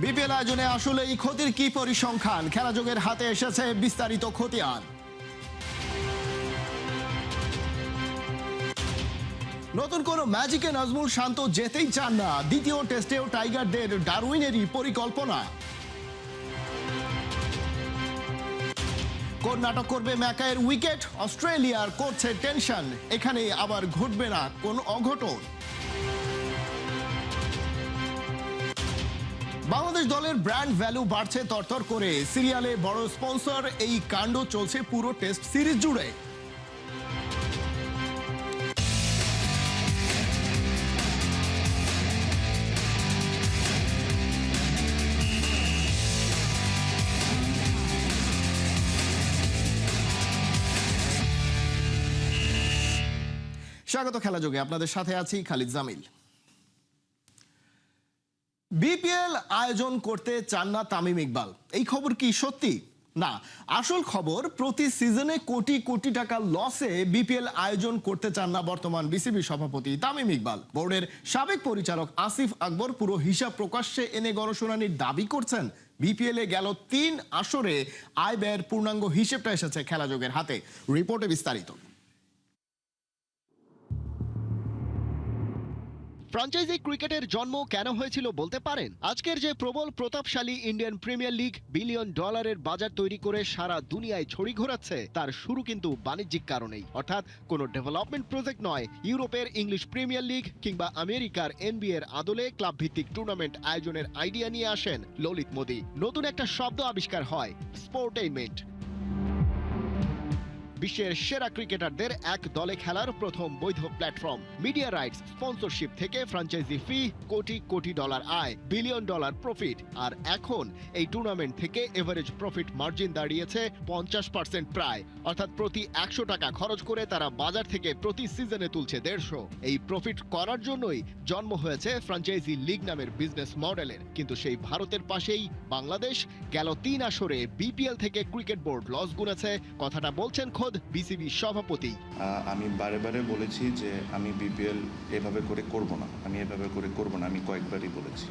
BPL আয়োজনে আসলে এই ক্ষতির কি পরিসংখ্যান? খেলাযোগের হাতে এসেছে বিস্তারিত খতিয়ান। নতুন কোন ম্যাজিকে নাজমুল শান্ত যেতেই চান না, দ্বিতীয় টেস্টেও টাইগারদের ডারউইনেরই পরিকল্পনা। কোন নাটক করবে ম্যাকাইয়ের উইকেট? অস্ট্রেলিয়ার করছে টেনশন, এখানে আবার ঘটবে না কোন অঘটন। বাংলাদেশ দলের ব্র্যান্ড ভ্যালু বাড়ছে তরতর করে, সিরিয়ালে বড় স্পন্সর, এই কাণ্ড চলছে পুরো টেস্ট সিরিজ জুড়ে। স্বাগত খেলাযোগে, আপনাদের সাথে আছি খালিদ জামিল। বিপিএল আয়োজন করতে চান না তামিম ইকবাল, এই খবর কি সত্যি? না, আসল খবর প্রতি সিজনে কোটি কোটি টাকা লসে বিপিএল আয়োজন করতে চান না বর্তমান বিসিবি সভাপতি তামিম ইকবাল। বোর্ডের সাবেক পরিচালক আসিফ আকবর পুরো হিসাব প্রকাশ্যে এনে গণশুনানির দাবি করছেন। বিপিএল এ গেল 3 আসরে আয় ব্যয়ের পূর্ণাঙ্গ হিসেবটা এসেছে খেলাযোগের হাতে, রিপোর্টে বিস্তারিত। ফ্র্যাঞ্চাইজি ক্রিকেটের জন্ম কেন হয়েছিল বলতে পারেন? আজকের যে প্রবল প্রতাপশালী ইন্ডিয়ান প্রিমিয়ার লিগ বিলিয়ন ডলারের বাজার তৈরি করে সারা দুনিয়ায় ছড়ি ঘোরাচ্ছে, তার শুরু কিন্তু বাণিজ্যিক কারণেই, অর্থাৎ কোনো ডেভেলপমেন্ট প্রজেক্ট নয়। ইউরোপের ইংলিশ প্রিমিয়ার লিগ কিংবা আমেরিকার এনবিএর আদলে ক্লাব ভিত্তিক টুর্নামেন্ট আয়োজনের আইডিয়া নিয়ে আসেন ললিত মোদি। নতুন একটা শব্দ আবিষ্কার হয়, স্পোর্টেইনমেন্ট। বিশ্বের সেরা ক্রিকেটারদের এক দলে খেলার প্রথম বৈধ প্ল্যাটফর্ম। মিডিয়া রাইটস, স্পন্সরশিপ থেকে ফ্র্যাঞ্চাইজি ফি, কোটি কোটি ডলার আয়, বিলিয়ন ডলার প্রফিট। আর এখন এই টুর্নামেন্ট থেকে এভারেজ প্রফিট মার্জিন দাঁড়িয়েছে 50% প্রায়, অর্থাৎ প্রতি 100 টাকা খরচ করে তারা বাজার থেকে প্রতি সিজনে তুলছে 150। এই প্রফিট করার জন্যই জন্ম হয়েছে ফ্র্যাঞ্চাইজি লিগ নামের বিজনেস মডেলের। কিন্তু সেই ভারতের পাশেই বাংলাদেশ। গেল 3 আসরে বিপিএল থেকে ক্রিকেট বোর্ড লস গুনেছে, কথাটা বলছেন বিসিবি সভাপতি। আমি বারে বারে বলেছি যে আমি বিপিএল এভাবে করে করব না, আমি কয়েকবারই বলেছি।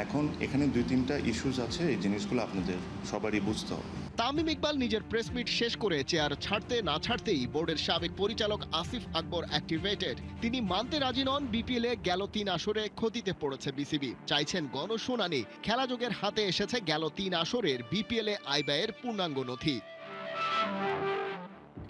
এখন এখানে 2-3টা ইস্যুস আছে, এই জিনিসগুলো আপনাদের সবারই বুঝতে হবে। তামিম ইকবাল নিজের প্রেস মিট শেষ করে চেয়ার ছাড়তে না ছাড়তেই বোর্ডের সাবেক পরিচালক আসিফ আকবর অ্যাক্টিভেটেড। তিনি মানতে রাজি নন বিপিএল এ গেল 3 আসরে ক্ষতিতে পড়েছে বিসিবি, চাইছেন গণশুনানি। খেলাযোগের হাতে এসেছে গেল 3 আসরের বিপিএল এ আয় ব্যয়ের পূর্ণাঙ্গ নথি।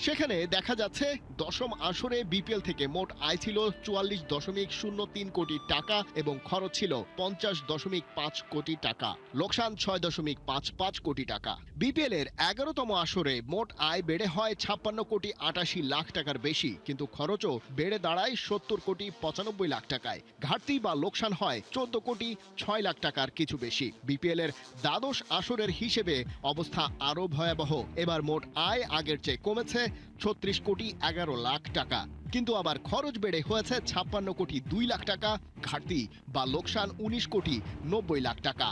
সেখানে দেখা যাচ্ছে 10ম আসরে বিপিএল থেকে মোট আয় ছিল 44.03 কোটি টাকা এবং খরচ ছিল 50.5 কোটি টাকা, লোকসান 6.55 কোটি টাকা। বিপিএল এর 11তম আসরে মোট আয় বেড়ে হয় 56 কোটি 88 লাখ টাকার বেশি, কিন্তু খরচও বেড়ে দাঁড়ায় 70 কোটি 95 লাখ টাকায়। ঘাটতি বা লোকসান হয় 14 কোটি 6 লাখ টাকার কিছু বেশি। বিপিএল এর দ্বাদশ আসরের হিসেবে অবস্থা আরো ভয়াবহ। এবার মোট আয় আগের চেয়ে কমেছে 36 কোটি 11 লাখ টাকা, কিন্তু আবার খরচ বেড়ে হয়েছে 56 কোটি 2 লাখ টাকা, ঘাটতি বা লোকসান 19 কোটি 90 লাখ টাকা।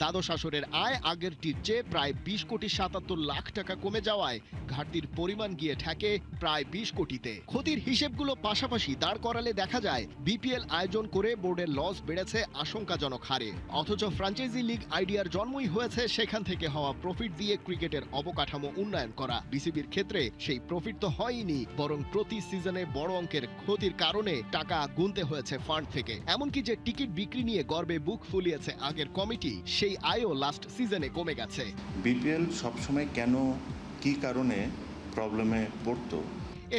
দ্বাদশ আসরের আয় আগেরটির চেয়ে প্রায় 20 কোটি 77 লাখ টাকা কমে যাওয়ায় ঘাটতির পরিমাণ গিয়ে ঠেকে প্রায় 20 কোটিতে। ক্ষতির হিসেবগুলো পাশাপাশি দাঁড় করালে দেখা যায় বিপিএল আয়োজন করে বোর্ডের লস বেড়েছে আশঙ্কাজনক হারে, অথচ ফ্র্যাঞ্চাইজি লিগ আইডিয়ার জন্মই হয়েছে সেখান থেকে হওয়া প্রফিট দিয়ে ক্রিকেটের অবকাঠামো উন্নয়ন করা। বিসিবির ক্ষেত্রে সেই প্রফিট তো হয়নি, বরং প্রতি সিজনে বড় অঙ্কের ক্ষতির কারণে টাকা গুনতে হয়েছে ফান্ড থেকে। এমনকি যে টিকিট বিক্রি নিয়ে গর্বে বুক ফুলিয়েছে আগের কমিটি, সেই আয়ও লাস্ট সিজনে কমে গেছে। বিপিএল সবসময় কেন, কি কারণে প্রবলেমে পড়তো?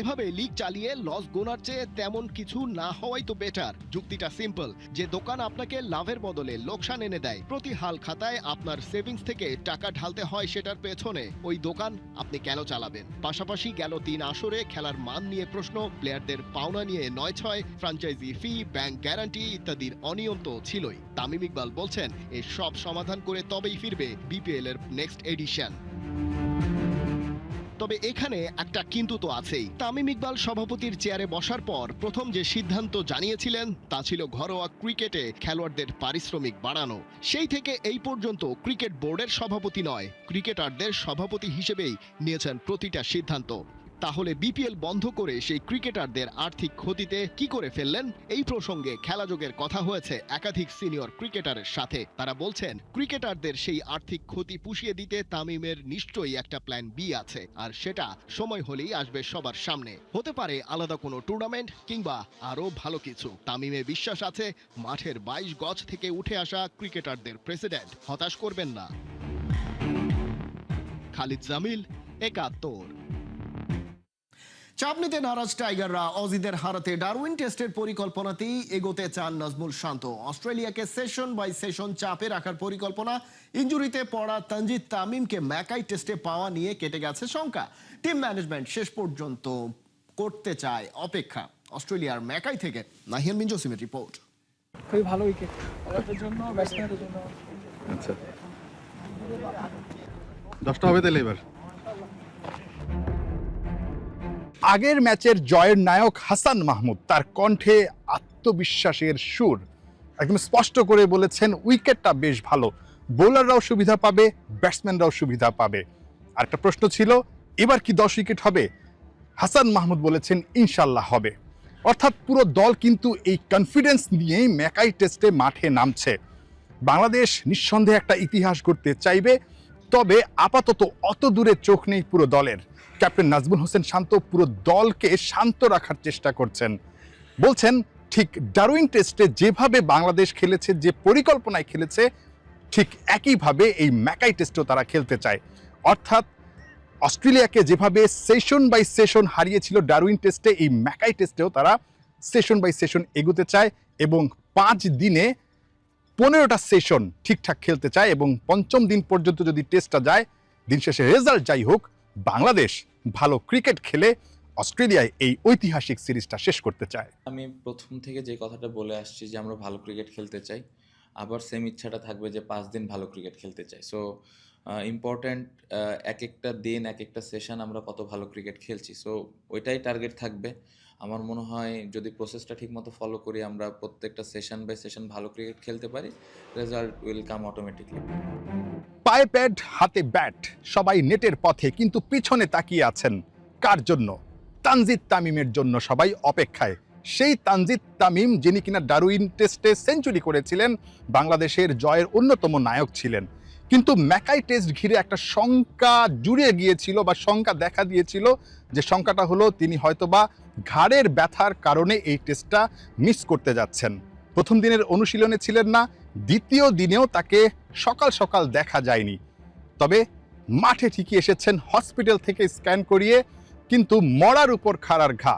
এভাবে লিগ চালিয়ে লস গোনার চেয়ে তেমন কিছু না হওয়াই তো বেটার। যুক্তিটা সিম্পল, যে দোকান আপনাকে লাভের বদলে লোকসান এনে দেয়, প্রতি হাল খাতায় আপনার সেভিংস থেকে টাকা ঢালতে হয়, সেটার পেছনে ওই দোকান আপনি কেন চালাবেন? পাশাপাশি গেল 3 আসরে খেলার মান নিয়ে প্রশ্ন, প্লেয়ারদের পাওনা নিয়ে 9-6, ফ্র্যাঞ্চাইজি ফি, ব্যাংক গ্যারান্টি ইত্যাদির অনিয়ম তো ছিলই। তামিম ইকবাল বলছেন এর সব সমাধান করে তবেই ফিরবে বিপিএল এর নেক্সট এডিশন। তবে এখানে একটা কিন্তু তো আছেই। তামিম ইকবাল সভাপতির চেয়ারে বসার পর প্রথম যে সিদ্ধান্ত জানিয়েছিলেন তা ছিল ঘরোয়া ক্রিকেটে খেলোয়াড়দের পারিশ্রমিক বাড়ানো। সেই থেকে এই পর্যন্ত ক্রিকেট বোর্ডের সভাপতি নয়, ক্রিকেটারদের সভাপতি হিসেবেই নিয়েছেন প্রতিটা সিদ্ধান্ত। তাহলে বিপিএল বন্ধ করে সেই ক্রিকেটারদের আর্থিক ক্ষতিতে কি করে ফেললেন? এই প্রসঙ্গে খেলাযোগের কথা হয়েছে একাধিক সিনিয়র ক্রিকেটারের সাথে। তারা বলছেন ক্রিকেটারদের সেই আর্থিক ক্ষতি পুষিয়ে দিতে তামিমের নিশ্চয়ই একটা প্ল্যান বি আছে, আর সেটা সময় হলেই আসবে সবার সামনে। হতে পারে আলাদা কোনো টুর্নামেন্ট কিংবা আরো ভালো কিছু। তামিমে বিশ্বাস আছে মাঠের 22 গজ থেকে উঠে আসা ক্রিকেটারদের প্রেসিডেন্ট হতাশ করবেন না। খালিদ জামিল, ৭১। চাপ নিতে নারাজ টাইগাররা অজিদের হারাতে ডারউইন টেস্টের পরিকল্পনাতেই এগোতে চান নাজমুল শান্ত। অস্ট্রেলিয়াকে সেশন বাই সেশন চাপে রাখার পরিকল্পনা। ইনজুরিতে পড়া তানজিদ তামিমকে ম্যাকাই টেস্টে পাওয়া নিয়ে কেটে গেছে শঙ্কা। টিম ম্যানেজমেন্ট শেষ পর্যন্ত করতে চায় অপেক্ষা। অস্ট্রেলিয়ার ম্যাকাই থেকে নাহিয়ান বিন জসিমের রিপোর্ট। খুবই ভালো উইকেট ওদের জন্য, ব্যাটসম্যানদের জন্য। আচ্ছা, 10টা হবে তাহলে এবার। আগের ম্যাচের জয়ের নায়ক হাসান মাহমুদ তার কণ্ঠে আত্মবিশ্বাসের সুর, একদম স্পষ্ট করে বলেছেন উইকেটটা বেশ ভালো, বোলাররাও সুবিধা পাবে, ব্যাটসম্যানরাও সুবিধা পাবে। আর একটা প্রশ্ন ছিল এবার কি 10 উইকেট হবে? হাসান মাহমুদ বলেছেন ইনশাল্লাহ হবে। অর্থাৎ পুরো দল কিন্তু এই কনফিডেন্স নিয়েই ম্যাকাই টেস্টে মাঠে নামছে। বাংলাদেশ নিঃসন্দেহে একটা ইতিহাস গড়তে চাইবে, তবে আপাতত অত দূরে চোখ নেই পুরো দলের। ক্যাপ্টেন নাজমুল হোসেন শান্ত পুরো দলকে শান্ত রাখার চেষ্টা করছেন। বলছেন ঠিক ডারউইন টেস্টে যেভাবে বাংলাদেশ খেলেছে, যে পরিকল্পনায় খেলেছে, ঠিক একইভাবে এই ম্যাকাই টেস্টেও তারা খেলতে চায়। অর্থাৎ অস্ট্রেলিয়াকে যেভাবে সেশন বাই সেশন হারিয়েছিল ডারউইন টেস্টে, এই ম্যাকাই টেস্টেও তারা সেশন বাই সেশন এগোতে চায় এবং 5 দিনে 15টা সেশন ঠিকঠাক খেলতে চায় এবং 5ম দিন পর্যন্ত যদি টেস্টটা যায়, দিন শেষে রেজাল্ট যাই হোক, বাংলাদেশ ভালো ক্রিকেট খেলে অস্ট্রেলিয়ায় এই ঐতিহাসিক সিরিজটা শেষ করতে চায়। আমি প্রথম থেকে যে কথাটা বলে আসছি যে আমরা ভালো ক্রিকেট খেলতে চাই, আবার সেম ইচ্ছাটা থাকবে যে 5 দিন ভালো ক্রিকেট খেলতে চাই। সো ইম্পর্ট্যান্ট এক একটা দিন এক একটা সেশন আমরা কত ভালো ক্রিকেট খেলছি, সো ওইটাই টার্গেট থাকবে। আমার মনে হয় যদি প্রসেসটা ঠিকমতো ফলো করি, আমরা প্রত্যেকটা সেশন বাই সেশন ভালো ক্রিকেট খেলতে পারি, রেজাল্ট উইল কাম অটোমেটিকলি। পায়ে প্যাড হাতে ব্যাট, সবাই নেটের পথে, কিন্তু পিছনে তাকিয়ে আছেন কার জন্য? তানজিদ তামিমের জন্য সবাই অপেক্ষায়। সেই তানজিদ তামিম যিনি কিনা ডারউইন টেস্টে সেঞ্চুরি করেছিলেন, বাংলাদেশের জয়ের অন্যতম নায়ক ছিলেন। কিন্তু ম্যাকাই টেস্ট ঘিরে একটা শঙ্কা জুড়ে গিয়েছিল বা শঙ্কা দেখা দিয়েছিল, যে শঙ্কাটা হলো তিনি হয়তোবা ঘাড়ের ব্যথার কারণে এই টেস্টটা মিস করতে যাচ্ছেন। প্রথম দিনের অনুশীলনে ছিলেন না, দ্বিতীয় দিনেও তাকে সকাল সকাল দেখা যায়নি। তবে মাঠে ঠিকই এসেছেন হসপিটাল থেকে স্ক্যান করিয়ে, কিন্তু মরার উপর খাড়ার ঘা।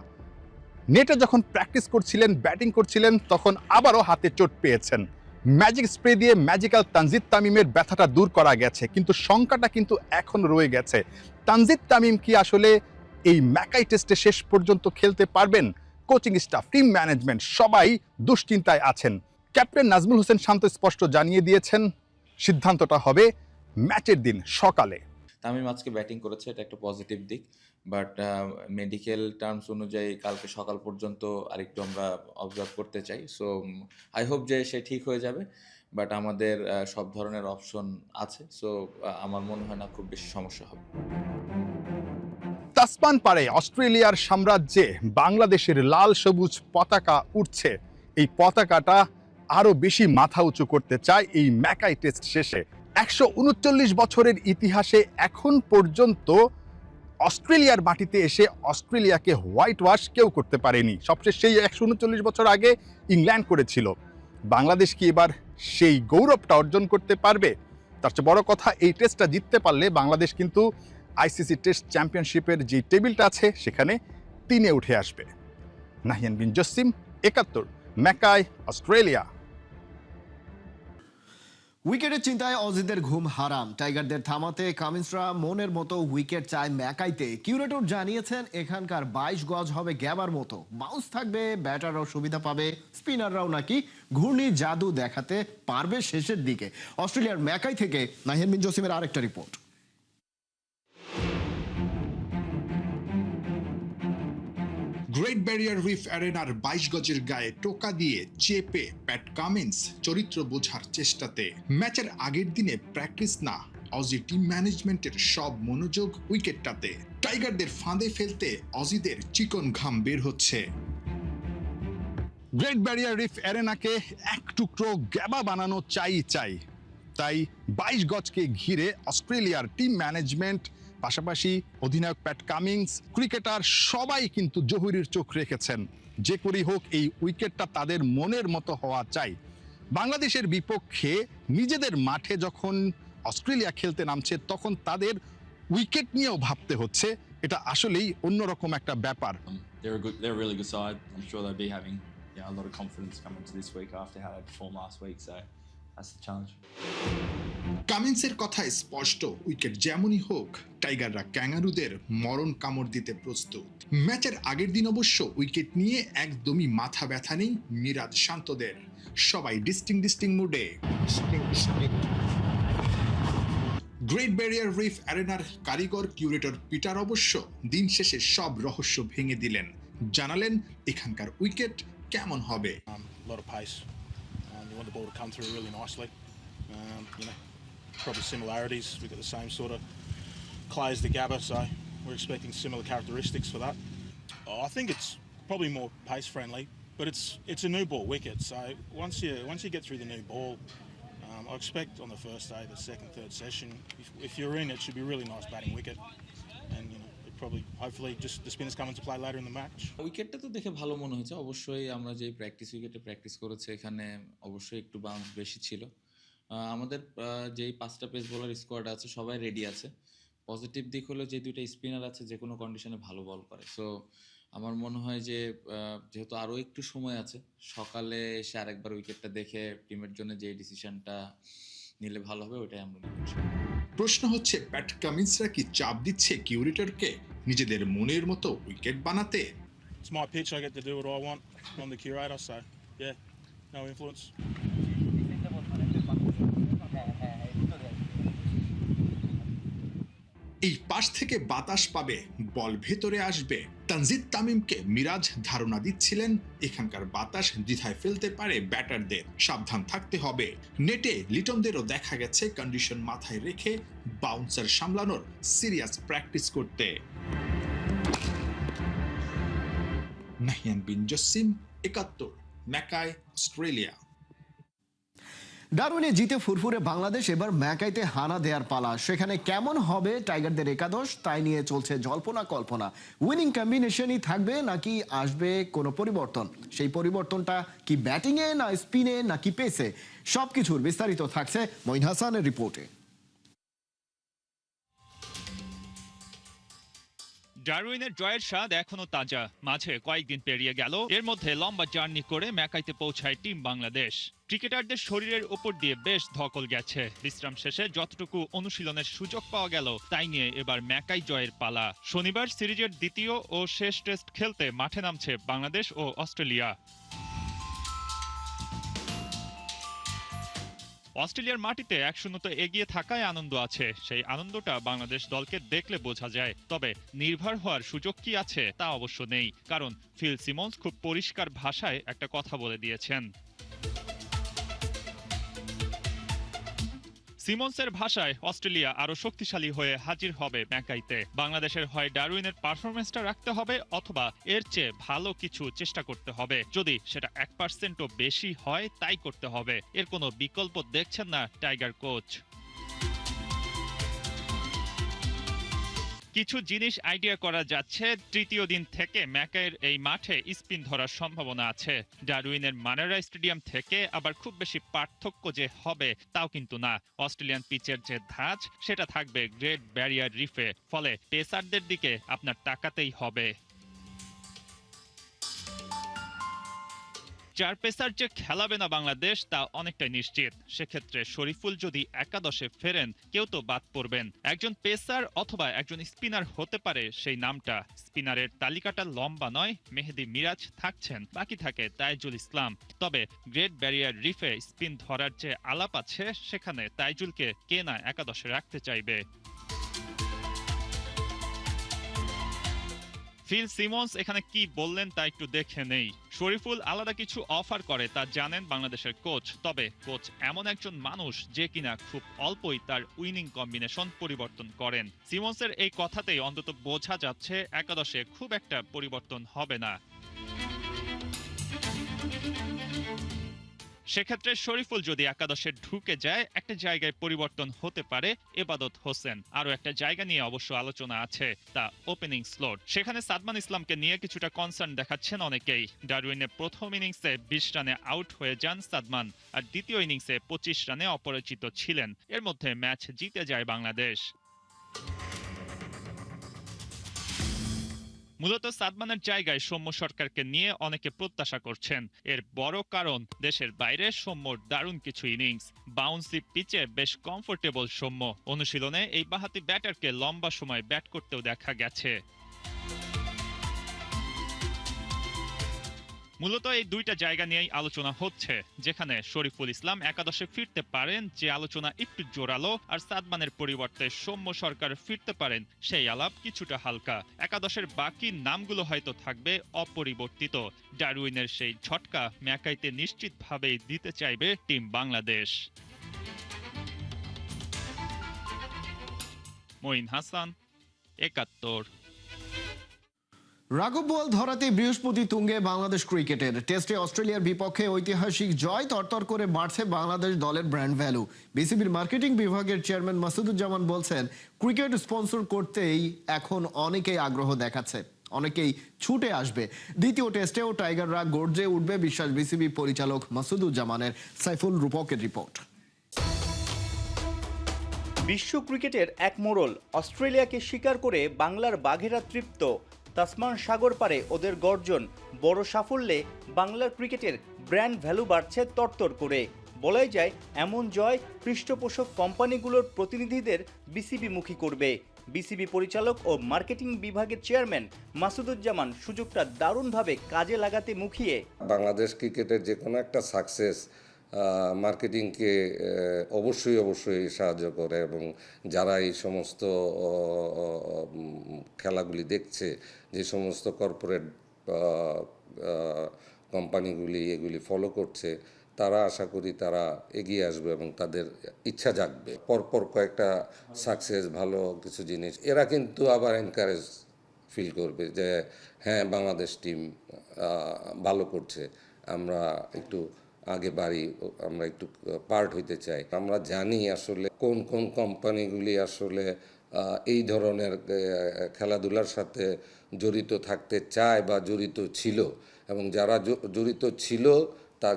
নেটে যখন প্র্যাকটিস করছিলেন, ব্যাটিং করছিলেন, তখন আবারও হাতে চোট পেয়েছেন। ম্যাজিক স্প্রে দিয়ে ম্যাজিক্যাল তানজিদ তামিমের ব্যথাটা দূর করা গেছে, কিন্তু শঙ্কাটা কিন্তু এখন রয়ে গেছে। তানজিদ তামিম কি আসলে এই ম্যাকাই টেস্টে শেষ পর্যন্ত খেলতে পারবেন? কোচিং স্টাফ, টিম ম্যানেজমেন্ট সবাই দুশ্চিন্তায় আছেন। ক্যাপ্টেন নাজমুল হোসেন শান্ত স্পষ্ট জানিয়ে দিয়েছেন সিদ্ধান্তটা হবে ম্যাচের দিন সকালে। তামিম আজকে ব্যাটিং করেছে, এটা একটা পজিটিভ দিক, বাট মেডিকেল টার্মস অনুযায়ী কালকে সকাল পর্যন্ত আরেকটু আমরা অবজার্ভ করতে চাই। সো আই হোপ যে সে ঠিক হয়ে যাবে, বাট আমাদের সব ধরনের অপশন আছে। সো আমার মনে হয় না খুব বেশি সমস্যা হবে। তাসমান পারে অস্ট্রেলিয়ার সাম্রাজ্যে বাংলাদেশের লাল সবুজ পতাকা উঠছে। এই পতাকাটা আরো বেশি মাথা উঁচু করতে চায় এই ম্যাকাই টেস্ট শেষে। 139 বছরের ইতিহাসে এখন পর্যন্ত অস্ট্রেলিয়ার মাটিতে এসে অস্ট্রেলিয়াকে হোয়াইট ওয়াশ কেউ করতে পারেনি। সবশেষ সেই 139 বছর আগে ইংল্যান্ড করেছিল। বাংলাদেশ কি এবার সেই গৌরবটা অর্জন করতে পারবে? তার চেয়ে বড় কথা, এই টেস্টটা জিততে পারলে বাংলাদেশ কিন্তু আইসিসি টেস্ট চ্যাম্পিয়নশিপের যে টেবিলটা আছে সেখানে 3-এ উঠে আসবে। নাহিয়ান বিন জসিম, 71, ম্যাকাই, অস্ট্রেলিয়া। উইকেটের চিন্তায় অজিদের ঘুম হারাম। টাইগারদের থামাতে কামিন্সরা মনের মতো উইকেট চায় ম্যাকাইতে। কিউরেটর জানিয়েছেন এখানকার 22 গজ হবে গ্যাবার মতো, বাউন্স থাকবে, ব্যাটাররাও সুবিধা পাবে, স্পিনাররাও নাকি ঘূর্ণি জাদু দেখাতে পারবে শেষের দিকে। অস্ট্রেলিয়ার ম্যাকাই থেকে নাহিয়ান বিন জসিমের আরেকটা রিপোর্ট। গ্রেট ব্যারিয়ার রিফ অ্যারেনার 22 গজের গায়ে টোকা দিয়ে চেপে প্যাট কামিন্স চরিত্র বোঝার চেষ্টাতে। ম্যাচের আগের দিনে প্র্যাকটিস না, অজি টিম ম্যানেজমেন্টের সব মনোযোগ উইকেটটাতে। টাইগারদের ফাঁদে ফেলতে অজিদের চিকন ঘাম বের হচ্ছে। গ্রেট ব্যারিয়ার রিফ অ্যারেনাকে এক টুকরো গ্যাবা বানানো চাই। তাই 22 গজকে ঘিরে অস্ট্রেলিয়ার টিম ম্যানেজমেন্ট, পাশাপাশি অধিনায়ক প্যাট কামিন্স, ক্রিকেটার সবাই কিন্তু জহুরির চোখ রেখেছেন। যে করেই হোক এই উইকেটটা তাদের মনের মতো হওয়া চাই। বাংলাদেশের বিপক্ষে নিজেদের মাঠে যখন অস্ট্রেলিয়া খেলতে নামছে তখন তাদের উইকেট নিয়েও ভাবতে হচ্ছে। এটা আসলেই অন্যরকম একটা ব্যাপার। They're a really good side. I'm sure they'll be having a lot of confidence coming to this week after how they performed last week. So that's the challenge. কামিন্সের কথায় স্পষ্ট, উইকেট যেমনই হোক টাইগাররা ক্যাঙ্গারুদের মরণ কামড় দিতে প্রস্তুত। ম্যাচের আগের দিন অবশ্য উইকেট নিয়ে একদমই মাথা ব্যথা নেই মিরাজ শান্তদের। সবাই ডিস্টিং মুডে। গ্রেট ব্যারিয়ার রিফ অ্যারেনার কারিগর কিউরেটর পিটার অবশ্য দিন শেষে সব রহস্য ভেঙে দিলেন। জানালেন এখানকার উইকেট কেমন হবে। A lot of pace. You want the ball to come through really nicely. Probably similarities. We've got the same sort of clay as the Gabba, so we're expecting similar characteristics for that. I think it's probably more pace friendly, but it's a new ball wicket. So once you get through the new ball, I expect on the first day, the second, third session, if you're in, it should be a really nice batting wicket, and it probably, hopefully, just the spinners come into play later in the match. উইকেটটা তো দেখে ভালো মনে হয়েছে। অবশ্যই আমরা যে উইকেটে practice করেছি এখানে অবশ্যই একটু বাউন্স বেশি ছিল। আমাদের যেই 5টা পেস বোলার স্কোয়াড আছে সবাই রেডি আছে। পজিটিভ দিক হলো যে 2টা স্পিনার আছে যে কোনো কন্ডিশনে ভালো বল করে। সো আমার মনে হয় যে যেহেতু আরও একটু সময় আছে, সকালে এসে আরেকবার উইকেটটা দেখে টিমের জন্য যে ডিসিশনটা নিলে ভালো হবে ওইটাই আমরা নেব। প্রশ্ন হচ্ছে প্যাট কামিন্সরা কি চাপ দিচ্ছে কিউরেটরকে নিজেদের মনের মতো উইকেট বানাতে? It's my pitch. I get to do what I want on the curator, so yeah, no influence. এই পাশ থেকে বাতাস পাবে, বল ভেতরে আসবে। তানজিদ তামিমকে মিরাজ ধারণা দিচ্ছিলেন এখানকার বাতাস দ্বিধায় ফেলতে পারে ব্যাটারদের, সাবধান থাকতে হবে। নেটে লিটনদেরও দেখা গেছে কন্ডিশন মাথায় রেখে বাউন্সার সামলানোর সিরিয়াস প্র্যাকটিস করতে। নাহিয়ান বিন জসিম, 71, ম্যাকাই, অস্ট্রেলিয়া। ডারউইনে জিতে ফুরফুরে বাংলাদেশ, এবার ম্যাকাইতে হানা দেওয়ার পালা। সেখানে কেমন হবে টাইগারদের একাদশ তাই নিয়ে চলছে জল্পনা কল্পনা। উইনিং কম্বিনেশনই থাকবে নাকি আসবে কোনো পরিবর্তন? সেই পরিবর্তনটা কি ব্যাটিংয়ে না স্পিনে নাকি পেসে? সবকিছুর বিস্তারিত থাকছে মঈন হাসানের রিপোর্টে। ডারউইনের জয়ের স্বাদ এখনো তাজা। মাঝে কয়েকদিন পেরিয়ে গেল, এর মধ্যে লম্বা জার্নি করে ম্যাকাইতে পৌঁছায় টিম বাংলাদেশ। ক্রিকেটারদের শরীরের উপর দিয়ে বেশ ধকল গেছে। বিশ্রাম শেষে যতটুকু অনুশীলনের সুযোগ পাওয়া গেল তাই নিয়ে এবার ম্যাকাই জয়ের পালা। শনিবার সিরিজের দ্বিতীয় ও শেষ টেস্ট খেলতে মাঠে নামছে বাংলাদেশ ও অস্ট্রেলিয়া। অস্ট্রেলিয়ার মাটিতে 1-0 এগিয়ে থাকায় আনন্দ আছে। সেই আনন্দটা বাংলাদেশ দলকে দেখলে বোঝা যায়। তবে নির্ভর হওয়ার সুযোগ কি আছে তা অবশ্য নেই, কারণ ফিল সিমন্স খুব পরিষ্কার ভাষায় একটা কথা বলে দিয়েছেন। সিমন্সের ভাষায় অস্ট্রেলিয়া আরো শক্তিশালী হয়ে হাজির হবে ম্যাকাইতে। বাংলাদেশের হয় ডারউইনের পারফরমেন্সটা রাখতে হবে অথবা এর চেয়ে ভালো কিছু চেষ্টা করতে হবে। যদি সেটা 1%ও বেশি হয় তাই করতে হবে। এর কোনো বিকল্প দেখছেন না টাইগার কোচ। কিছু জিনিস আইডিয়া করা যাচ্ছে। তৃতীয় দিন থেকে ম্যাকাইয়ের এই মাঠে স্পিন ধরার সম্ভাবনা আছে। ডারউইনের মানেরা স্টেডিয়াম থেকে আবার খুব বেশি পার্থক্য যে হবে তাও কিন্তু না। অস্ট্রেলিয়ান পিচের যে ধাঁচ সেটা থাকবে গ্রেট ব্যারিয়ার রিফে, ফলে পেসারদের দিকে আপনার তাকাতেই হবে। 4 পেসার যে খেলাবে না বাংলাদেশ তা অনেকটাই নিশ্চিত। সেক্ষেত্রে শরীফুল যদি একাদশে ফেরেন কেউ তো বাদ পড়বেন। একজন পেসার অথবা একজন স্পিনার হতে পারে সেই নামটা। স্পিনারের তালিকাটা লম্বা নয়। মেহেদি মিরাজ থাকছেন, বাকি থাকে তাইজুল ইসলাম। তবে গ্রেট ব্যারিয়ার রিফে স্পিন ধরার যে আলাপ আছে সেখানে তাইজুলকে কে না একাদশে রাখতে চাইবে। ফিল সিমন্স এখানে কি বললেন তা একটু দেখে নেই। শরীফুল আলাদা কিছু অফার করে তা জানেন বাংলাদেশের কোচ, তবে কোচ এমন একজন মানুষ যে কিনা খুব অল্পই তার উইনিং কম্বিনেশন পরিবর্তন করেন। সিমন্সের এই কথাতেই অন্তত বোঝা যাচ্ছে একাদশে খুব একটা পরিবর্তন হবে না। সেক্ষেত্রে শরীফুল যদি একাদশে ঢুকে যায়, একটা জায়গায় পরিবর্তন হতে পারে এবাদত হোসেন। আরও একটা জায়গা নিয়ে অবশ্য আলোচনা আছে, তা ওপেনিং স্লট। সেখানে সাদমান ইসলামকে নিয়ে কিছুটা কনসার্ন দেখাচ্ছেন অনেকেই। ডারউইনে প্রথম ইনিংসে 20 রানে আউট হয়ে যান সাদমান, আর দ্বিতীয় ইনিংসে 25 রানে অপরাজিত ছিলেন। এর মধ্যে ম্যাচ জিতে যায় বাংলাদেশ। মূলত সাদমানের জায়গায় সৌম্য সরকারকে নিয়ে অনেকে প্রত্যাশা করছেন। এর বড় কারণ দেশের বাইরে সৌম্যর দারুণ কিছু ইনিংস। বাউন্সি পিচে বেশ কমফোর্টেবল সৌম্য। অনুশীলনে এই বাঁহাতি ব্যাটারকে লম্বা সময় ব্যাট করতেও দেখা গেছে। মূলত এই দুইটা জায়গা নিয়েই আলোচনা হচ্ছে, যেখানে শরীফুল ইসলাম একাদশে ফিরতে পারেন যে আলোচনা একটু জোরালো, আর সাদমানের পরিবর্তে সৌম্য সরকার ফিরতে পারেন সেই আলাপ কিছুটা হালকা। একাদশের বাকি নামগুলো হয়তো থাকবে অপরিবর্তিত। ডারউইনের সেই ঝটকা ম্যাকাইতে নিশ্চিতভাবেই দিতে চাইবে টিম বাংলাদেশ। মঈন হাসান, ৭১। রাঘব বোয়াল ধরাতে বৃহস্পতি তুঙ্গে বাংলাদেশ ক্রিকেটের। টেস্টে অস্ট্রেলিয়ার বিপক্ষে ঐতিহাসিক জয়, তরতর করে বাড়ছে বাংলাদেশ দলের ব্র্যান্ড ভ্যালু। বিসিবির মার্কেটিং বিভাগের চেয়ারম্যান মাসুদুজ্জামান বলছেন, ক্রিকেট স্পন্সর করতেই এখন অনেকেই আগ্রহ দেখাচ্ছে, অনেকেই ছুটে আসবে। দ্বিতীয় টেস্টেও টাইগাররা গর্জে উঠবে বিশ্বাস বিসিবি পরিচালক মাসুদুজ্জামানের। সাইফুল রূপকের রিপোর্ট। বিশ্ব ক্রিকেটের এক মোড়ল অস্ট্রেলিয়াকে শিকার করে বাংলার বাঘেরা তৃপ্ত। তাসমান সাগর পারে ওদের গর্জন। বড় সাফল্যে বাংলার ক্রিকেটের ব্র্যান্ড ভ্যালু বাড়ছে তরতর করে। বলাই যায় এমন জয় পৃষ্ঠপোষক কোম্পানিগুলোর প্রতিনিধিদের বিসিবিমুখী করবে। বিসিবি পরিচালক ও মার্কেটিং বিভাগের চেয়ারম্যান মাসুদুজ্জামান সুযোগটা দারুণভাবে কাজে লাগাতে মুখিয়ে। বাংলাদেশ ক্রিকেটের যে কোনো একটা সাকসেস মার্কেটিংকে অবশ্যই সাহায্য করে, এবং যারা এই সমস্ত খেলাগুলি দেখছে, যে সমস্ত কর্পোরেট কোম্পানিগুলি এগুলি ফলো করছে, তারা আশা করি তারা এগিয়ে আসবে এবং তাদের ইচ্ছা জাগবে। পরপর কয়েকটা সাকসেস, ভালো কিছু জিনিস, এরা কিন্তু আবার এনকারেজ ফিল করবে যে হ্যাঁ, বাংলাদেশ টিম ভালো করছে, আমরা একটু আগে বাড়ি, আমরা একটু পার্ট হইতে চাই। আমরা জানি আসলে কোন কোন কোম্পানিগুলি আসলে এই ধরনের খেলাধুলার সাথে জড়িত থাকতে চায় বা জড়িত ছিল, এবং যারা জড়িত ছিল,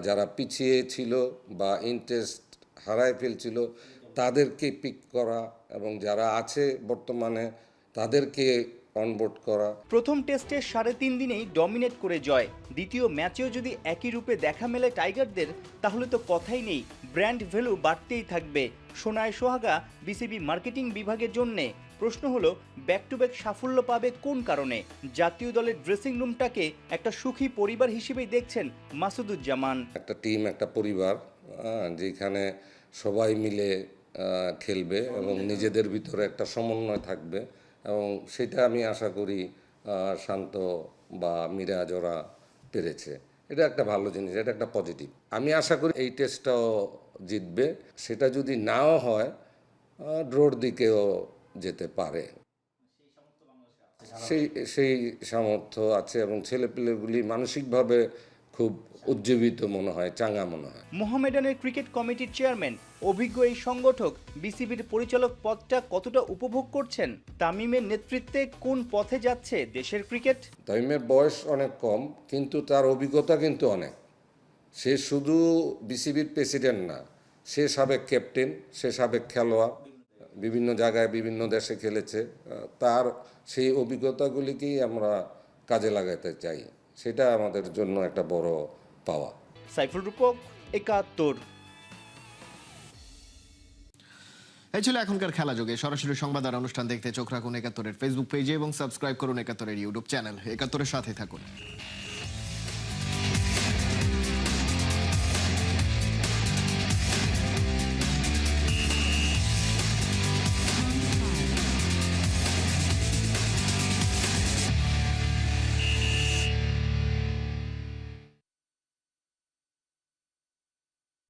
যারা পিছিয়ে ছিল বা ইন্টারেস্ট হারায় ফেলছিল, তাদেরকে পিক করা, এবং যারা আছে বর্তমানে তাদেরকে অনবোর্ড করা। প্রথম টেস্টে 3.5 দিনেই ডমিনেট করে জয়। দ্বিতীয় ম্যাচেও যদি একই রূপে দেখা মেলে টাইগারদের, তাহলে তো কথাই নেই, ব্র্যান্ড ভ্যালু বাড়তেই থাকবে। সোনায় সোহাগা বিসিবি মার্কেটিং বিভাগের জন্যে। প্রশ্ন হলো, ব্যাক টু ব্যাক সাফল্য পাবে কোন কারণে? জাতীয় দলের ড্রেসিং রুমটাকে একটা সুখী পরিবার হিসেবেই দেখছেন মাসুদুজ্জামান। একটা টিম, একটা পরিবার, যেখানে সবাই মিলে খেলবে এবং নিজেদের ভিতরে একটা সমন্বয় থাকবে, এবং সেটা আমি আশা করি শান্ত বা মিরাজ ওরা পেরেছে। এটা একটা ভালো জিনিস, এটা একটা পজিটিভ। আমি আশা করি এই টেস্টটাও জিতবে। সেটা যদি নাও হয়, ড্রোর দিকেও যেতে পারে, সেই সামর্থ্য আছে, এবং ছেলেপেলেগুলি মানসিকভাবে খুব উজ্জীবিত মনে হয়, চাঙ্গা মনে হয়। মোহামেডানের ক্রিকেট কমিটির চেয়ারম্যান, অভিজ্ঞ এই সংগঠক বিসিবির পরিচালক পদটা কতটা উপভোগ করছেন? তামিমের নেতৃত্বে কোন পথে যাচ্ছে দেশের ক্রিকেট? তামিমের বয়স অনেক কম, কিন্তু তার অভিজ্ঞতা কিন্তু অনেক। সে শুধু বিসিবির প্রেসিডেন্ট না, সে সাবেক ক্যাপ্টেন, সে সাবেক খেলোয়াড়, বিভিন্ন জায়গায় বিভিন্ন দেশে খেলেছে। তার সেই অভিজ্ঞতাগুলিকেই আমরা কাজে লাগাতে চাই, সেটা আমাদের জন্য একটা বড় পাওয়া। সাইফুল রূপক, ৭১। এই ছিল এখনকার খেলা যোগে। সরাসরি সংবাদ আর অনুষ্ঠান দেখতে চোখ রাখুন ৭১-এর ফেসবুক পেজে এবং সাবস্ক্রাইব করুন ৭১-এর ইউটিউব চ্যানেল। ৭১-এর সাথে থাকুন।